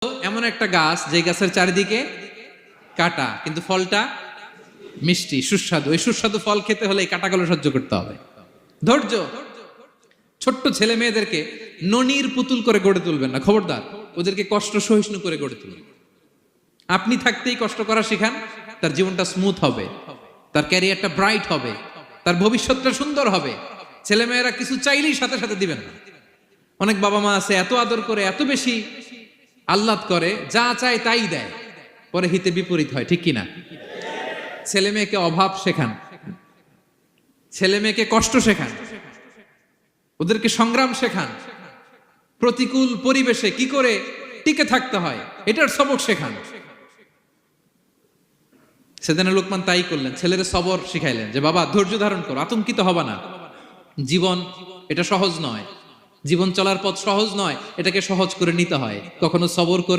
এমন একটা গাছ যে গাছের চারিদিকে কাটা কিন্তু ফলটা মিষ্টি সুস্বাদু। এই সুস্বাদু ফল খেতে হলে এই কাটাগুলো সহ্য করতে হবে। ধৈর্য। ছোট্ট ছেলে মেয়েদেরকে ননির পুতুল করে গড়ে তুলবেন না, খবরদার। ওদেরকে কষ্ট সহিষ্ণু করে গড়ে তুলবেন। আপনি থাকতেই কষ্ট করা শিখান, তার জীবনটা স্মুথ হবে, তার ক্যারিয়ারটা ব্রাইট হবে, তার ভবিষ্যৎটা সুন্দর হবে। ছেলে মেয়েরা কিছু চাইলেই সাথে সাথে দিবেন না। অনেক বাবা মা আছে এত আদর করে, এত বেশি আহ্লাদ করে, যা চায় তাই দেয়, পরে হিতে বিপরীত হয়, ঠিক কিনা? ছেলে মেয়েকে অভাব শেখান, ছেলে মেয়েকে কষ্ট শেখান, ওদেরকে সংগ্রাম শেখান, প্রতিকূল পরিবেশে কি করে টিকে থাকতে হয় এটার সবক শেখান। সেদিন লোকমান তাই করলেন, ছেলেদের সবর শিখাইলেন যে বাবা ধৈর্য ধারণ করো, আতঙ্কিত হবা না। জীবন এটা সহজ নয়, জীবন চলার পথ সহজ নয়, এটাকে সহজ করে নিতে হয়। কখনো সবর করে